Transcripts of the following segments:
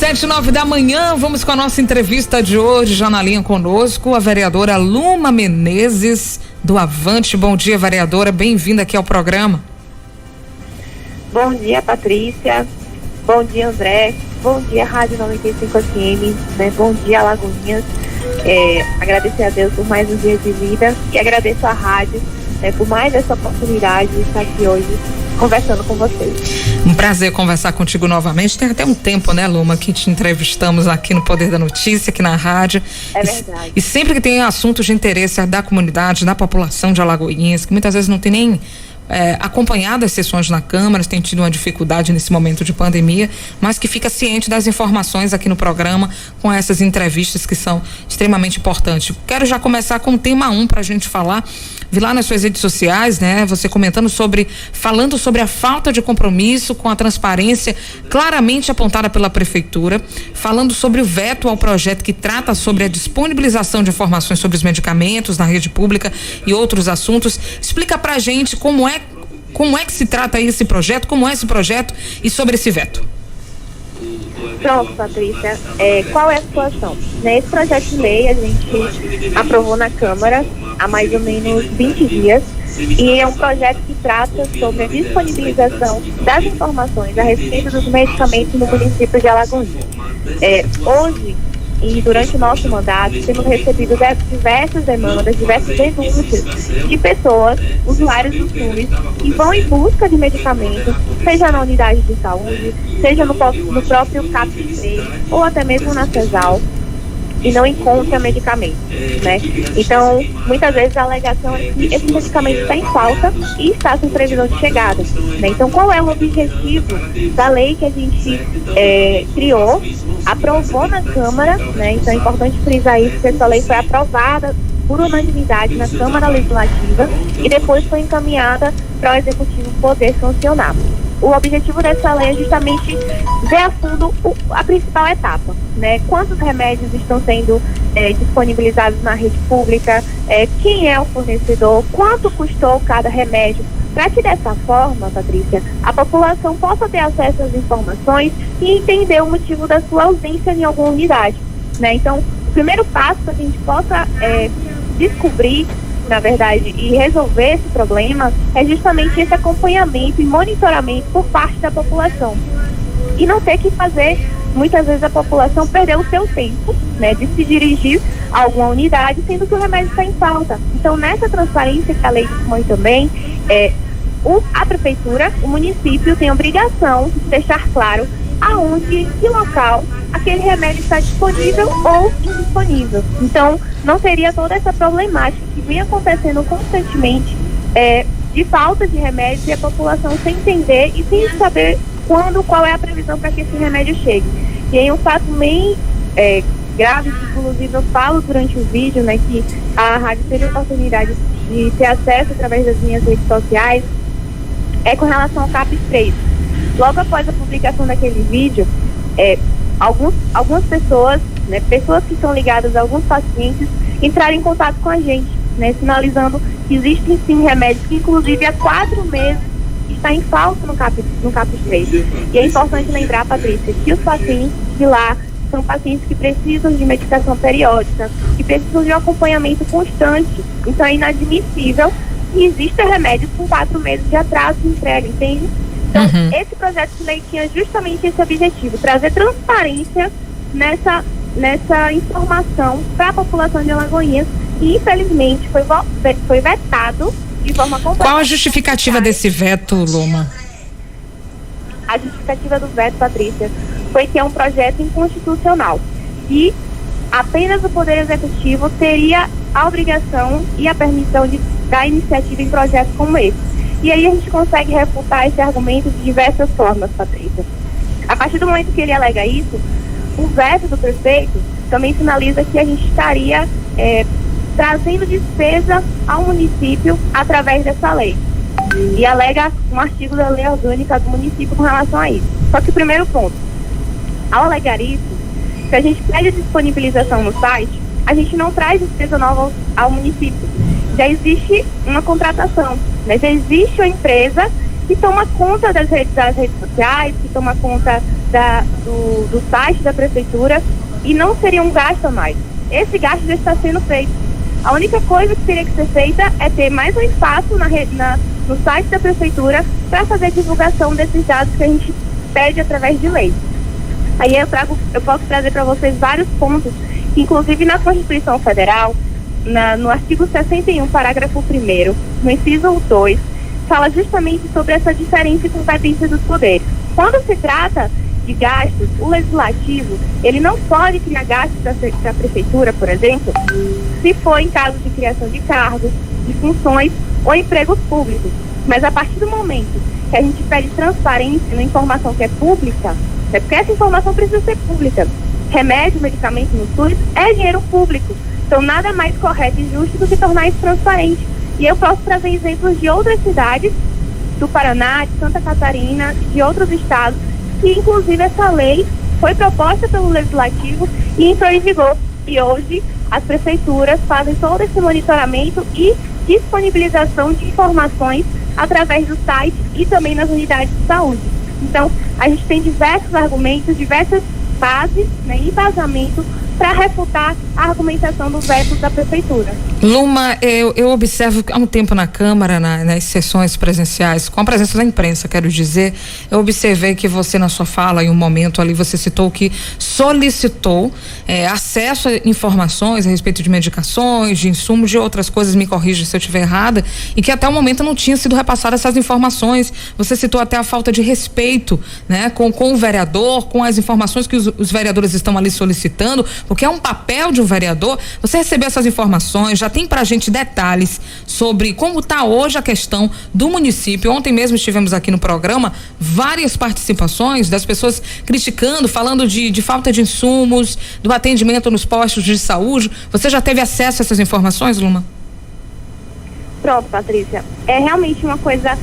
7:09 da manhã, vamos com a nossa entrevista de hoje, já na linha conosco, a vereadora Luma Menezes, do Avante. Bom dia, vereadora, bem-vinda aqui ao programa. Bom dia, Patrícia, bom dia, André, bom dia, Rádio 95 FM, né? Bom dia, Alagoinhas. Agradecer a Deus por mais um dia de vida e agradeço à rádio, né, por mais essa oportunidade de estar aqui hoje conversando com vocês. Um prazer conversar contigo novamente. Tem até um tempo, né, Luma, que te entrevistamos aqui no Poder da Notícia, aqui na rádio. É verdade. E sempre que tem assuntos de interesse da comunidade, da população de Alagoinhas, que muitas vezes não tem nem acompanhado as sessões na Câmara, tem tido uma dificuldade nesse momento de pandemia, mas que fica ciente das informações aqui no programa com essas entrevistas que são extremamente importantes. Quero já começar com o tema 1 para a gente falar. Vi lá nas suas redes sociais, né, você falando sobre a falta de compromisso com a transparência claramente apontada pela prefeitura, falando sobre o veto ao projeto que trata sobre a disponibilização de informações sobre os medicamentos na rede pública e outros assuntos. Explica pra gente como é que se trata esse projeto, como é esse projeto e sobre esse veto. Pronto, Patrícia, qual é a situação? Esse projeto de lei a gente aprovou na Câmara há mais ou menos 20 dias e é um projeto que trata sobre a disponibilização das informações a respeito dos medicamentos no município de Alagoinhas. Hoje e durante o nosso mandato temos recebido diversas demandas, diversas denúncias de pessoas, usuários do SUS, que vão em busca de medicamentos, seja na unidade de saúde, seja no próprio CAPS-3 ou até mesmo na CESAL, e não encontra medicamento, né? Então, muitas vezes a alegação é que esse medicamento está em falta e está sem previsão de chegada, né? Então, qual é o objetivo da lei que a gente criou, aprovou na Câmara, né? Então, é importante frisar isso, que essa lei foi aprovada por unanimidade na Câmara Legislativa e depois foi encaminhada para o Executivo poder sancionar. O objetivo dessa lei é justamente ver a fundo a principal etapa, né? Quantos remédios estão sendo disponibilizados na rede pública, quem é o fornecedor, quanto custou cada remédio, para que dessa forma, Patrícia, a população possa ter acesso às informações e entender o motivo da sua ausência em alguma unidade, né? Então, o primeiro passo para que a gente possa descobrir, na verdade, e resolver esse problema é justamente esse acompanhamento e monitoramento por parte da população. E não ter que fazer, muitas vezes, a população perder o seu tempo, né, de se dirigir a alguma unidade, sendo que o remédio está em falta. Então, nessa transparência que a lei dispõe também, a prefeitura, o município tem a obrigação de deixar claro aonde, em que local aquele remédio está disponível ou indisponível. Então, não teria toda essa problemática que vem acontecendo constantemente de falta de remédios e a população sem entender e sem saber qual é a previsão para que esse remédio chegue. E aí um fato bem grave, que inclusive eu falo durante o vídeo, né, que a rádio teve a oportunidade de ter acesso através das minhas redes sociais, é com relação ao CAPS-3. Logo após a publicação daquele vídeo, algumas pessoas, né, pessoas que são ligadas a alguns pacientes, entraram em contato com a gente, né, sinalizando que existem sim remédios que inclusive há 4 meses está em falta no CAPS-3. E é importante lembrar, Patrícia, que os pacientes de lá são pacientes que precisam de medicação periódica, que precisam de um acompanhamento constante. Então é inadmissível que exista remédios com 4 meses de atraso de entrega, entende? Então, esse projeto de lei tinha justamente esse objetivo, trazer transparência nessa informação para a população de Alagoinhas e, infelizmente, foi vetado de forma completa. Qual a justificativa desse veto, Luma? A justificativa do veto, Patrícia, foi que é um projeto inconstitucional e apenas o Poder Executivo teria a obrigação e a permissão de dar iniciativa em projetos como esse. E aí a gente consegue refutar esse argumento de diversas formas, Patrícia. A partir do momento que ele alega isso, o veto do prefeito também sinaliza que a gente estaria trazendo despesa ao município através dessa lei. E alega um artigo da lei orgânica do município com relação a isso. Só que o primeiro ponto, ao alegar isso, se a gente pede disponibilização no site, a gente não traz despesa nova ao município. Já existe uma contratação, né? Já existe uma empresa que toma conta das redes sociais, que toma conta do site da prefeitura e não seria um gasto a mais. Esse gasto já está sendo feito. A única coisa que teria que ser feita é ter mais um espaço no site da prefeitura para fazer a divulgação desses dados que a gente pede através de lei. Aí eu posso trazer para vocês vários pontos, que inclusive na Constituição Federal, no artigo 61, parágrafo 1º, no inciso 2, fala justamente sobre essa diferença e competência dos poderes. Quando se trata de gastos, o legislativo, ele não pode criar gastos para a prefeitura, por exemplo, se for em caso de criação de cargos, de funções ou empregos públicos. Mas a partir do momento que a gente pede transparência na informação que é pública, porque essa informação precisa ser pública. Remédio, medicamento no SUS é dinheiro público. Então nada mais correto e justo do que tornar isso transparente. E eu posso trazer exemplos de outras cidades, do Paraná, de Santa Catarina, de outros estados, que inclusive essa lei foi proposta pelo Legislativo e entrou em vigor. E hoje as prefeituras fazem todo esse monitoramento e disponibilização de informações através do site e também nas unidades de saúde. Então, a gente tem diversos argumentos, diversas bases, né, e embasamento para refutar a argumentação do veto da prefeitura. Luma, eu observo há um tempo na Câmara, nas sessões presenciais, com a presença da imprensa, quero dizer, eu observei que você, na sua fala, em um momento ali, você citou que solicitou acesso a informações a respeito de medicações, de insumos, de outras coisas, me corrija se eu estiver errada, e que até o momento não tinha sido repassadas essas informações. Você citou até a falta de respeito, né, com o vereador, com as informações que os vereadores estão ali solicitando, porque é um papel de um vereador. Você recebeu essas informações, já tem pra gente detalhes sobre como está hoje a questão do município. Ontem mesmo estivemos aqui no programa, várias participações das pessoas criticando, falando de falta de insumos, do atendimento nos postos de saúde. Você já teve acesso a essas informações, Luma? Pronto, Patrícia. É realmente uma coisa,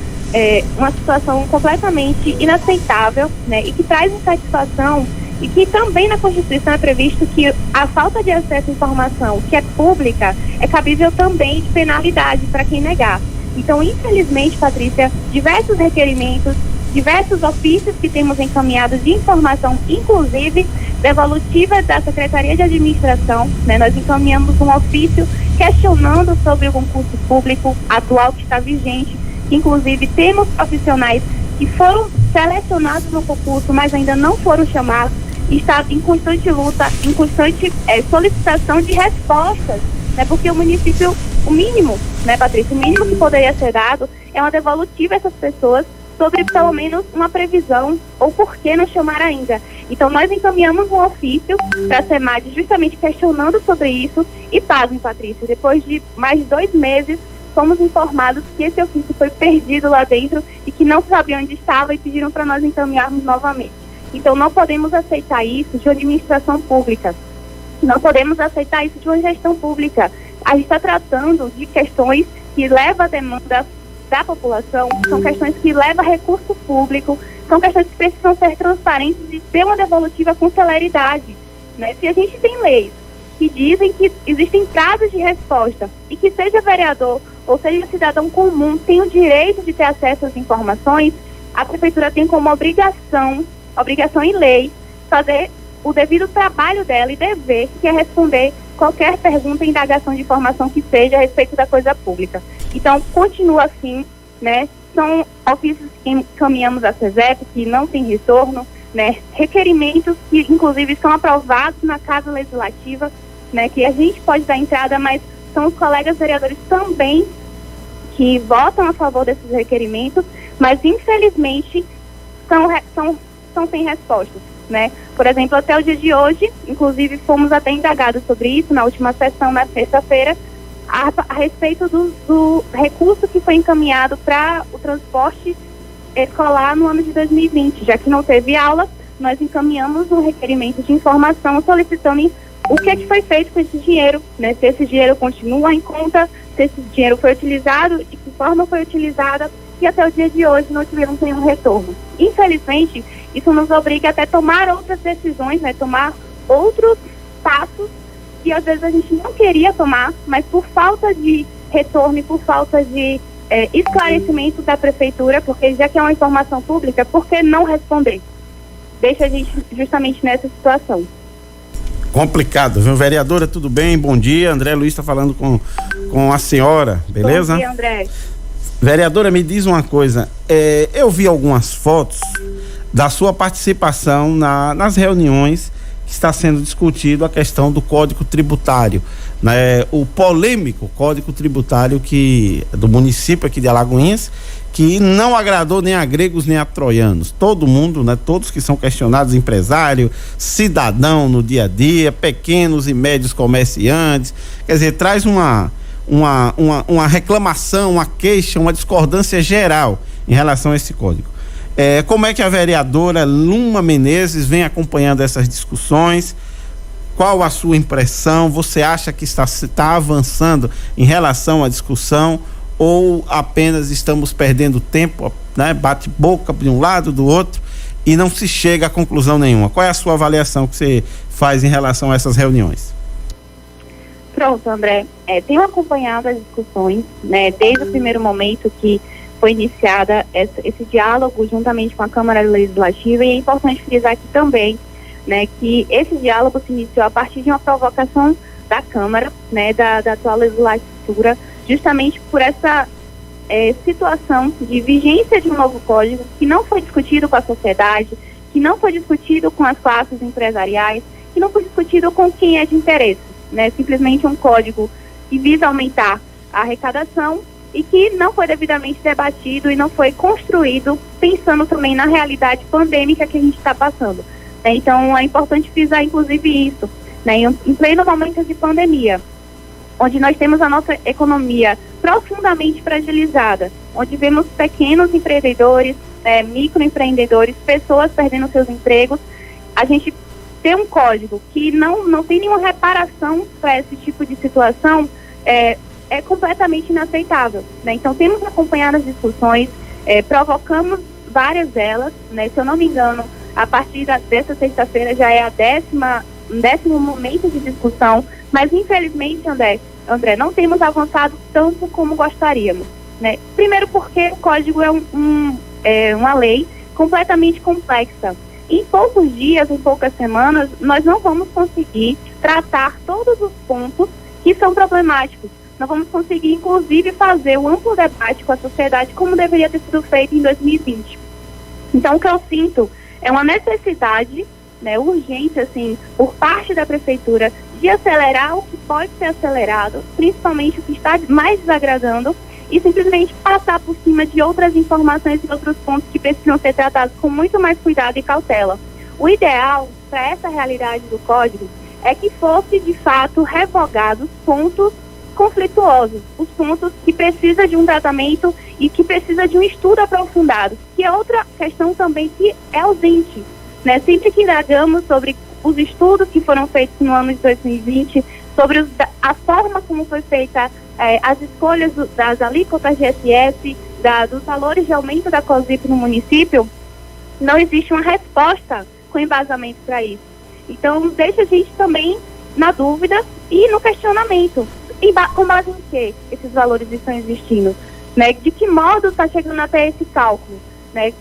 uma situação completamente inaceitável, né? E que traz insatisfação. E que também na Constituição é previsto que a falta de acesso à informação que é pública é cabível também de penalidade para quem negar. Então, infelizmente, Patrícia, diversos requerimentos, diversos ofícios que temos encaminhados de informação, inclusive devolutiva da Secretaria de Administração, né? Nós encaminhamos um ofício questionando sobre o concurso público atual que está vigente. Inclusive, temos profissionais que foram selecionados no concurso, mas ainda não foram chamados, e está em constante luta, em constante solicitação de respostas, né? Porque o município, o mínimo, né, Patrícia, o mínimo que poderia ser dado é uma devolutiva a essas pessoas sobre pelo menos uma previsão ou por que não chamar ainda. Então nós encaminhamos um ofício para a SEMAD justamente questionando sobre isso e, pasmem, Patrícia, depois de mais de 2 meses, fomos informados que esse ofício foi perdido lá dentro e que não sabia onde estava e pediram para nós encaminharmos novamente. Então não podemos aceitar isso de uma administração pública. Não podemos aceitar isso de uma gestão pública. A gente está tratando de questões que levam a demanda da população, são questões que levam recurso público, são questões que precisam ser transparentes e ter uma devolutiva com celeridade, né? Se a gente tem leis que dizem que existem prazos de resposta e que seja vereador ou seja cidadão comum tem o direito de ter acesso às informações, a prefeitura tem como obrigação em lei, fazer o devido trabalho dela e dever, que é responder qualquer pergunta e indagação de informação que seja a respeito da coisa pública. Então, continua assim, né? São ofícios que encaminhamos à SESEP, que não tem retorno, né? Requerimentos que, inclusive, são aprovados na Casa Legislativa, né? Que a gente pode dar entrada, mas são os colegas vereadores também que votam a favor desses requerimentos, mas, infelizmente, são sem respostas, né? Por exemplo, até o dia de hoje, inclusive fomos até indagados sobre isso na última sessão, na sexta-feira, a respeito do recurso que foi encaminhado para o transporte escolar no ano de 2020. Já que não teve aula, nós encaminhamos um requerimento de informação solicitando o que é que foi feito com esse dinheiro, né? Se esse dinheiro continua em conta, se esse dinheiro foi utilizado, de que forma foi utilizada, e até o dia de hoje não tivemos nenhum retorno. Infelizmente, isso nos obriga até a tomar outras decisões, né? Tomar outros passos que às vezes a gente não queria tomar, mas por falta de retorno e por falta de esclarecimento da prefeitura, porque já que é uma informação pública, por que não responder? deixa a gente justamente nessa situação. Complicado, viu? Vereadora, tudo bem? Bom dia, André Luiz está falando com a senhora, beleza? Bom dia, André. Vereadora, me diz uma coisa, eu vi algumas fotos da sua participação nas reuniões que está sendo discutido a questão do Código Tributário, né? O polêmico Código Tributário do município aqui de Alagoinhas, que não agradou nem a gregos nem a troianos. Todo mundo, né? Todos que são questionados, empresário, cidadão no dia a dia, pequenos e médios comerciantes, quer dizer, traz uma reclamação, uma queixa, uma discordância geral em relação a esse código. Como é que a vereadora Luma Menezes vem acompanhando essas discussões? Qual a sua impressão? Você acha que está avançando em relação à discussão ou apenas estamos perdendo tempo, né? Bate boca de um lado, do outro e não se chega a conclusão nenhuma? Qual é a sua avaliação que você faz em relação a essas reuniões? Pronto, André. Tenho acompanhado as discussões, né? Desde o primeiro momento que foi iniciada esse diálogo juntamente com a Câmara Legislativa, e é importante frisar aqui também, né, que esse diálogo se iniciou a partir de uma provocação da Câmara, né, da atual legislatura, justamente por essa situação de vigência de um novo código que não foi discutido com a sociedade, que não foi discutido com as classes empresariais, que não foi discutido com quem é de interesse, né, simplesmente um código que visa aumentar a arrecadação e que não foi devidamente debatido e não foi construído pensando também na realidade pandêmica que a gente está passando. Então, é importante frisar, inclusive, isso, né, em pleno momento de pandemia, onde nós temos a nossa economia profundamente fragilizada, onde vemos pequenos empreendedores, microempreendedores, pessoas perdendo seus empregos. A gente ter um código que não tem nenhuma reparação para esse tipo de situação é completamente inaceitável, né? Então, temos acompanhado as discussões, provocamos várias delas, né? Se eu não me engano, a partir dessa sexta-feira já é um décimo momento de discussão, mas infelizmente, André, não temos avançado tanto como gostaríamos, né? Primeiro porque o código é uma lei completamente complexa. Em poucos dias, em poucas semanas, nós não vamos conseguir tratar todos os pontos que são problemáticos. Nós vamos conseguir, inclusive, fazer um amplo debate com a sociedade como deveria ter sido feito em 2020. Então, o que eu sinto é uma necessidade, né, urgente, assim, por parte da Prefeitura, de acelerar o que pode ser acelerado, principalmente o que está mais desagradando, e simplesmente passar por cima de outras informações e outros pontos que precisam ser tratados com muito mais cuidado e cautela. O ideal para essa realidade do Código é que fosse, de fato, revogados pontos conflituosos, os pontos que precisa de um tratamento e que precisa de um estudo aprofundado, que é outra questão também que é ausente, né? Sempre que indagamos sobre os estudos que foram feitos no ano de 2020, sobre a forma como foi feita as escolhas das alíquotas de ISS, dos valores de aumento da COSIP no município, não existe uma resposta com embasamento para isso. Então, deixa a gente também na dúvida e no questionamento. Com base em que esses valores estão existindo? Né? De que modo está chegando até esse cálculo? Né?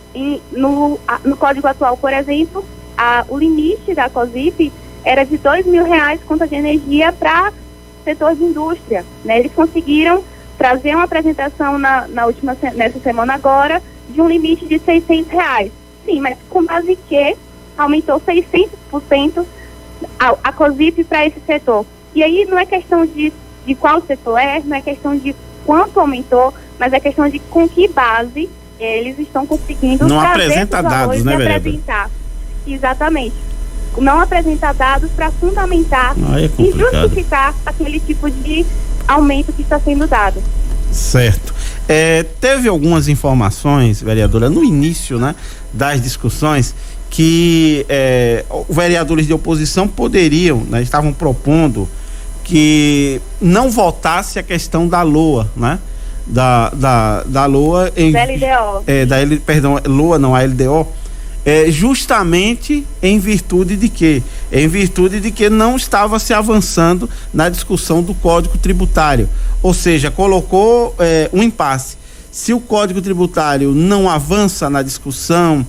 No código atual, por exemplo, o limite da COSIP era de R$2.000 conta de energia para setor de indústria. Né? Eles conseguiram trazer uma apresentação nessa semana agora de um limite de R$600. Sim, mas com base em que aumentou 600% a COSIP para esse setor? E aí não é questão de qual setor não é questão de quanto aumentou, mas é questão de com que base eles estão conseguindo não trazer apresenta dados, né, apresentar. Exatamente. Não apresentar dados para fundamentar e justificar aquele tipo de aumento que está sendo dado. Certo. Teve algumas informações, vereadora, no início, né, das discussões, que vereadores de oposição poderiam, né, estavam propondo que não votasse a questão da LOA, né? Da LOA Da LDO. LOA não, a LDO, justamente em virtude de quê? Em virtude de que não estava se avançando na discussão do Código Tributário, ou seja, colocou um impasse. Se o Código Tributário não avança na discussão,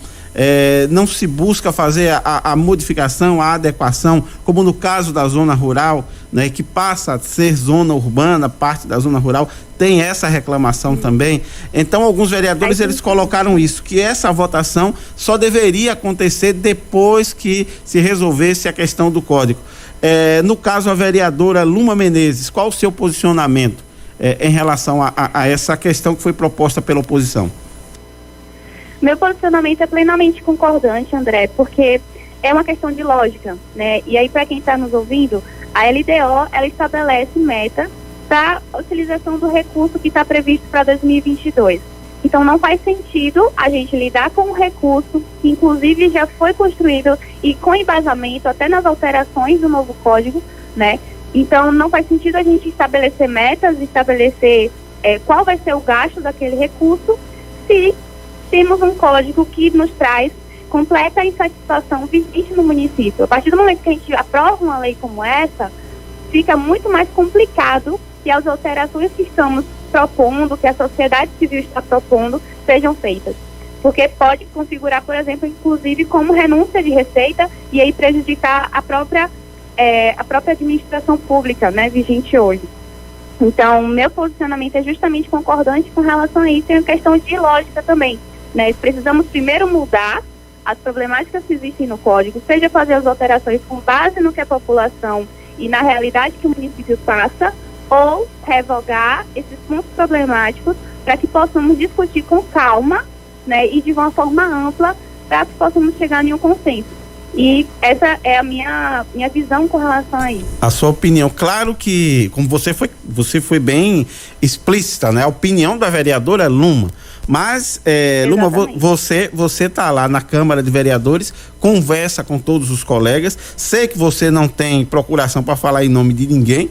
não se busca fazer a modificação, a adequação, como no caso da zona rural, né, que passa a ser zona urbana, parte da zona rural, tem essa reclamação também. Então, alguns vereadores, eles colocaram isso, que essa votação só deveria acontecer depois que se resolvesse a questão do código. No caso, a vereadora Luma Menezes, qual o seu posicionamento em relação a essa questão que foi proposta pela oposição? Meu posicionamento é plenamente concordante, André, porque é uma questão de lógica, né? E aí, para quem está nos ouvindo, a LDO, ela estabelece meta para a utilização do recurso que está previsto para 2022. Então, não faz sentido a gente lidar com um recurso que, inclusive, já foi construído e com embasamento até nas alterações do novo código, né? Então, não faz sentido a gente estabelecer metas, estabelecer qual vai ser o gasto daquele recurso, se temos um código que nos traz completa insatisfação vigente no município. A partir do momento que a gente aprova uma lei como essa, fica muito mais complicado que as alterações que estamos propondo, que a sociedade civil está propondo, sejam feitas. Porque pode configurar, por exemplo, inclusive como renúncia de receita e aí prejudicar a própria administração pública, né, vigente hoje. Então, meu posicionamento é justamente concordante com relação a isso, e uma questão de lógica também, né? Precisamos primeiro mudar as problemáticas que existem no código, seja fazer as alterações com base no que a população e na realidade que o município passa, ou revogar esses pontos problemáticos para que possamos discutir com calma, né, e de uma forma ampla, para que possamos chegar em um consenso. E essa é a minha visão com relação a isso. A sua opinião, claro que, como você foi bem explícita, né? A opinião da vereadora Luma. Mas, Luma, você tá lá na Câmara de Vereadores, conversa com todos os colegas. Sei que você não tem procuração para falar em nome de ninguém,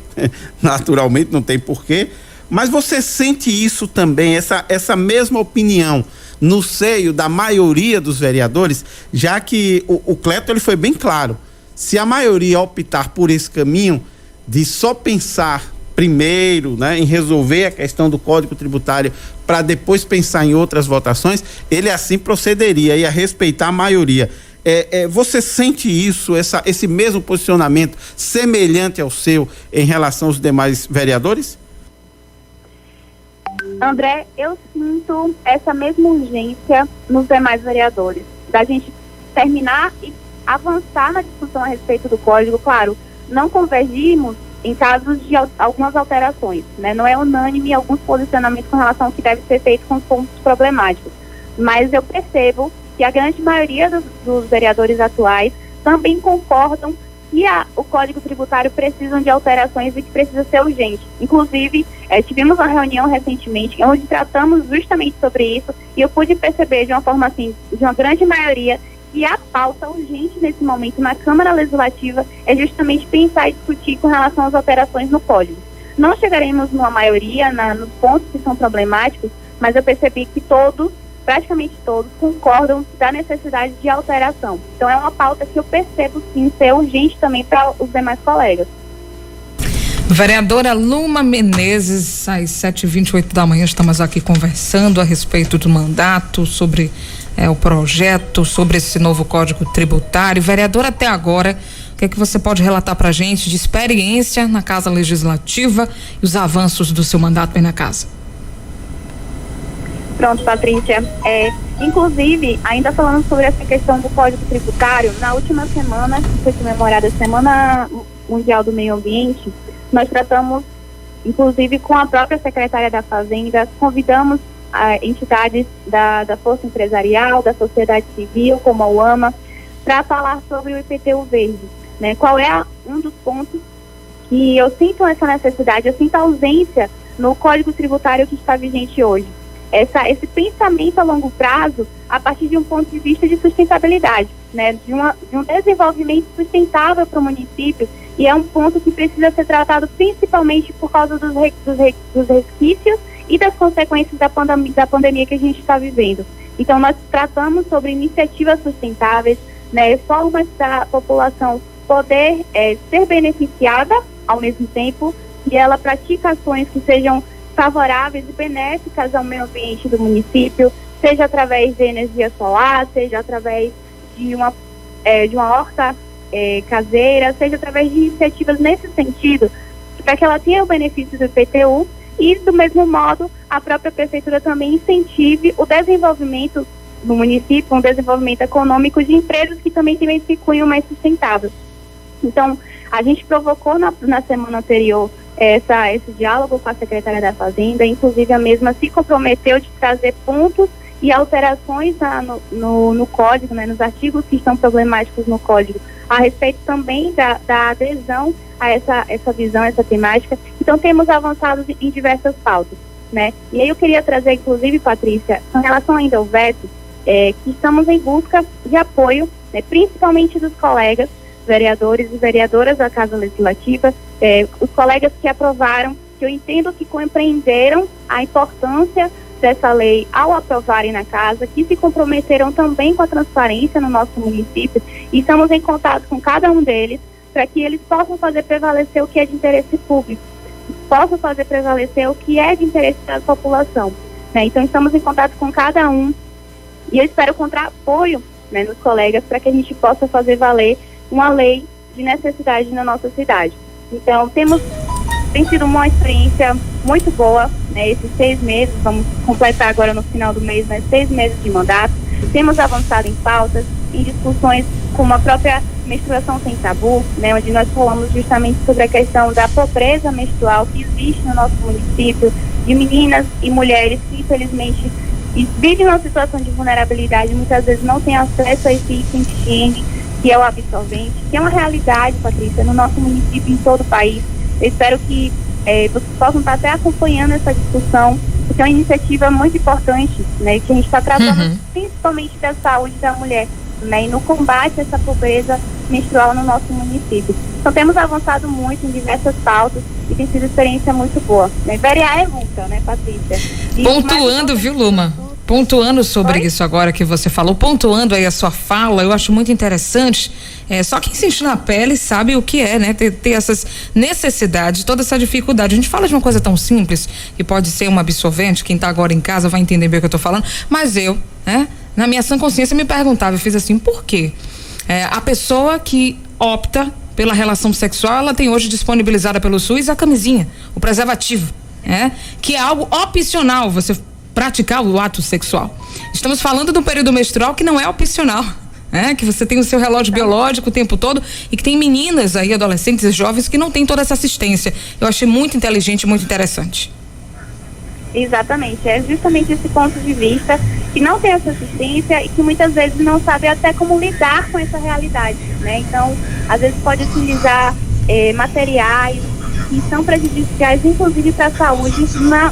naturalmente, não tem porquê. Mas você sente isso também, essa mesma opinião no seio da maioria dos vereadores, já que o Cleto, ele foi bem claro: se a maioria optar por esse caminho de só pensar primeiro, né, em resolver a questão do Código Tributário para depois pensar em outras votações, ele assim procederia, ia respeitar a maioria. Você sente isso, esse mesmo posicionamento semelhante ao seu em relação aos demais vereadores? André, eu sinto essa mesma urgência nos demais vereadores, da gente terminar e avançar na discussão a respeito do código. Claro, não convergimos em casos de algumas alterações, né? Não é unânime alguns posicionamentos com relação ao que deve ser feito com os pontos problemáticos, mas eu percebo que a grande maioria dos vereadores atuais também concordam que o Código Tributário precisa de alterações e que precisa ser urgente. Inclusive, tivemos uma reunião recentemente onde tratamos justamente sobre isso, e eu pude perceber de uma forma assim, de uma grande maioria, que a pauta urgente nesse momento na Câmara Legislativa é justamente pensar e discutir com relação às alterações no Código. Não chegaremos numa maioria nos pontos que são problemáticos, mas eu percebi que praticamente todos concordam da necessidade de alteração. Então é uma pauta que eu percebo sim ser urgente também para os demais colegas. Vereadora Luma Menezes, às 7h28 da manhã, estamos aqui conversando a respeito do mandato, sobre o projeto, sobre esse novo Código Tributário. Vereadora, até agora, o que é que você pode relatar para a gente de experiência na Casa Legislativa e os avanços do seu mandato aí na Casa? Pronto, Patrícia. Inclusive, ainda falando sobre essa questão do Código Tributário, na última semana, que foi comemorada a Semana Mundial do Meio Ambiente, nós tratamos, inclusive com a própria secretária da Fazenda, convidamos entidades da Força Empresarial, da sociedade civil, como a UAMA, para falar sobre o IPTU verde, né? Qual é um dos pontos que eu sinto essa necessidade, eu sinto a ausência no Código Tributário que está vigente hoje. Esse pensamento a longo prazo a partir de um ponto de vista de sustentabilidade, né, de um desenvolvimento sustentável para o município, e é um ponto que precisa ser tratado principalmente por causa dos resquícios e das consequências da pandemia que a gente está vivendo. Então, nós tratamos sobre iniciativas sustentáveis, né, formas da população poder ser beneficiada ao mesmo tempo, e ela pratica ações que sejam favoráveis e benéficas ao meio ambiente do município, seja através de energia solar, seja através de uma horta caseira, seja através de iniciativas nesse sentido, para que ela tenha o benefício do IPTU e, do mesmo modo, a própria prefeitura também incentive o desenvolvimento no município, um desenvolvimento econômico de empresas que também tenham esse cunho mais sustentável. Então, a gente provocou na semana anterior esse diálogo com a secretária da Fazenda, inclusive a mesma se comprometeu de trazer pontos e alterações no código, né, nos artigos que estão problemáticos no código, a respeito também da adesão a essa visão, essa temática. Então, temos avançado em diversas pautas, né? E aí eu queria trazer, inclusive, Patrícia, em relação ainda ao veto, que estamos em busca de apoio, né, principalmente dos colegas vereadores e vereadoras da Casa Legislativa, os colegas que aprovaram, que eu entendo que compreenderam a importância dessa lei ao aprovarem na casa, que se comprometeram também com a transparência no nosso município, e estamos em contato com cada um deles para que eles possam fazer prevalecer o que é de interesse público, possam fazer prevalecer o que é de interesse da população, né? Então, estamos em contato com cada um e eu espero encontrar apoio, né, nos colegas para que a gente possa fazer valer uma lei de necessidade na nossa cidade. Então, tem sido uma experiência muito boa, né, esses 6 meses, vamos completar agora no final do mês, né, 6 meses de mandato. Temos avançado em pautas, em discussões como a própria menstruação sem tabu, né, onde nós falamos justamente sobre a questão da pobreza menstrual que existe no nosso município, de meninas e mulheres que, infelizmente, vivem numa situação de vulnerabilidade, muitas vezes não têm acesso a esse item de higiene, que é o absorvente, que é uma realidade, Patrícia, no nosso município e em todo o país. Eu espero que vocês possam estar até acompanhando essa discussão, porque é uma iniciativa muito importante, né, que a gente está tratando principalmente da saúde da mulher, né, e no combate a essa pobreza menstrual no nosso município. Então, temos avançado muito em diversas pautas e tem sido uma experiência muito boa, né? Verear é luta, né, Patrícia? Pontuando, viu, Luma? Pontuando sobre isso agora que você falou, pontuando aí a sua fala, eu acho muito interessante. Só quem sente na pele sabe o que é, né? Ter essas necessidades, toda essa dificuldade. A gente fala de uma coisa tão simples, que pode ser um absorvente, quem tá agora em casa vai entender bem o que eu tô falando, mas eu, né? Na minha sã consciência me perguntava, eu fiz assim, por quê? A pessoa que opta pela relação sexual, ela tem hoje disponibilizada pelo SUS a camisinha, o preservativo, que é algo opcional, você praticar o ato sexual. Estamos falando de um período menstrual que não é opcional, que você tem o seu relógio biológico o tempo todo e que tem meninas aí, adolescentes e jovens que não têm toda essa assistência. Eu achei muito inteligente, muito interessante. Exatamente, é justamente esse ponto de vista que não tem essa assistência e que muitas vezes não sabe até como lidar com essa realidade, né? Então, às vezes pode utilizar materiais que são prejudiciais, inclusive para a saúde,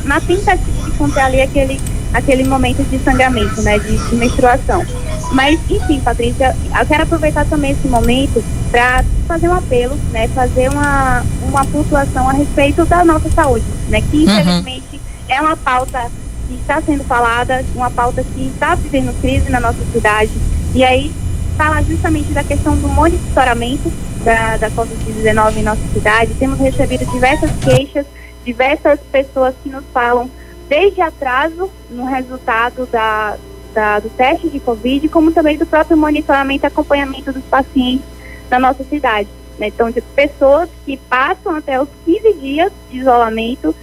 na tentativa de conter ali aquele momento de sangramento, né, de menstruação. Mas, enfim, Patrícia, eu quero aproveitar também esse momento para fazer um apelo, né, fazer uma pontuação a respeito da nossa saúde, né, que infelizmente é uma pauta que está sendo falada, uma pauta que está vivendo crise na nossa cidade, e aí fala justamente da questão do monitoramento da Covid-19 em nossa cidade. Temos recebido diversas queixas, diversas pessoas que nos falam desde atraso no resultado do teste de Covid, como também do próprio monitoramento e acompanhamento dos pacientes na nossa cidade, né? Então, de pessoas que passam até os 15 dias de isolamento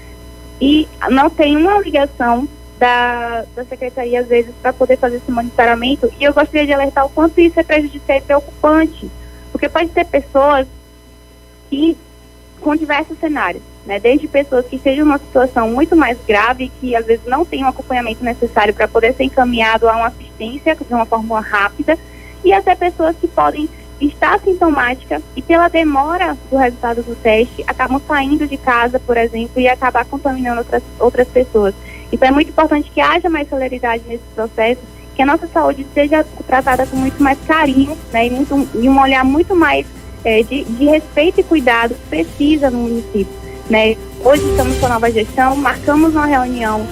e não tem uma ligação da secretaria, às vezes, para poder fazer esse monitoramento. E eu gostaria de alertar o quanto isso é prejudicial e preocupante, porque pode ter pessoas que, com diversos cenários, né, desde pessoas que estejam numa situação muito mais grave, que às vezes não tem o acompanhamento necessário para poder ser encaminhado a uma assistência de uma forma rápida, e até pessoas que podem estar sintomática e pela demora do resultado do teste, acabam saindo de casa, por exemplo, e acabar contaminando outras pessoas. Então é muito importante que haja mais celeridade nesse processo, que a nossa saúde seja tratada com muito mais carinho, né, e um olhar muito mais de respeito e cuidado precisa no município, né. Hoje estamos com a nova gestão, marcamos uma reunião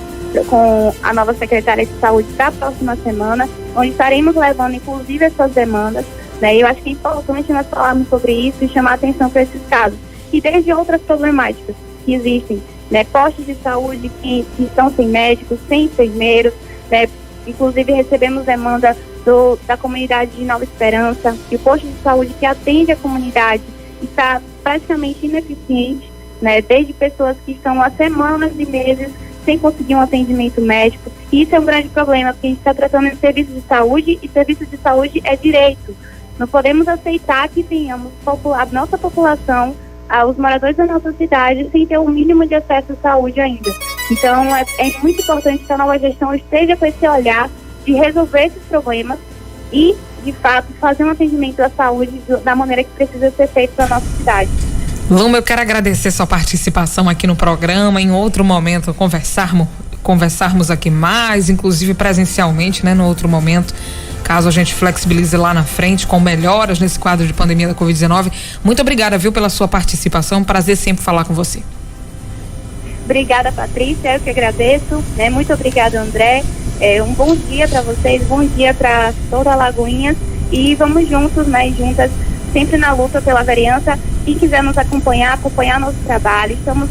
com a nova secretária de saúde para a próxima semana, onde estaremos levando inclusive essas demandas, né. Eu acho que é importante nós falarmos sobre isso e chamar atenção para esses casos, e desde outras problemáticas que existem, né, postos de saúde que estão sem médicos, sem enfermeiros, né, Inclusive recebemos demanda da comunidade de Nova Esperança, e o posto de saúde que atende a comunidade está praticamente ineficiente, né? Desde pessoas que estão há semanas e meses sem conseguir um atendimento médico. E isso é um grande problema, porque a gente está tratando de serviço de saúde, e serviço de saúde é direito. Não podemos aceitar que tenhamos a nossa população, os moradores da nossa cidade, sem ter o mínimo de acesso à saúde ainda. Então, é muito importante que a nova gestão esteja com esse olhar de resolver esses problemas e, de fato, fazer um atendimento à saúde da maneira que precisa ser feito para a nossa cidade. Luma, eu quero agradecer sua participação aqui no programa. Em outro momento, conversarmos aqui mais, inclusive presencialmente, né, no outro momento, caso a gente flexibilize lá na frente com melhoras nesse quadro de pandemia da Covid-19. Muito obrigada, viu, pela sua participação. Prazer sempre falar com você. Obrigada, Patrícia, eu que agradeço, né? Muito obrigada, André. Um bom dia para vocês, bom dia para toda Alagoinhas, e vamos juntos, né, juntas, sempre na luta pela vereança. Quem quiser nos acompanhar nosso trabalho, estamos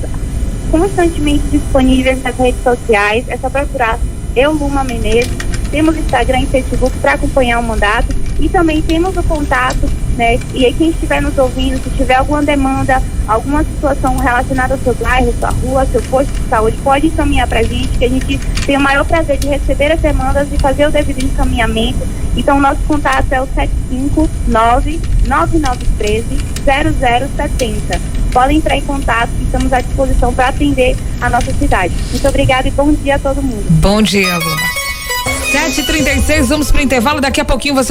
constantemente disponíveis nas redes sociais, é só procurar eu, Luma Menezes. Temos Instagram e Facebook para acompanhar o mandato, e também temos o contato, né? E aí, quem estiver nos ouvindo, se tiver alguma demanda, alguma situação relacionada ao seu bairro, sua rua, seu posto de saúde, pode encaminhar para a gente, que a gente tem o maior prazer de receber as demandas e fazer o devido encaminhamento. Então, nosso contato é o 759-9913-0070. Podem entrar em contato, estamos à disposição para atender a nossa cidade. Muito obrigada e bom dia a todo mundo. Bom dia, Luma. 7h36, vamos para o intervalo. Daqui a pouquinho você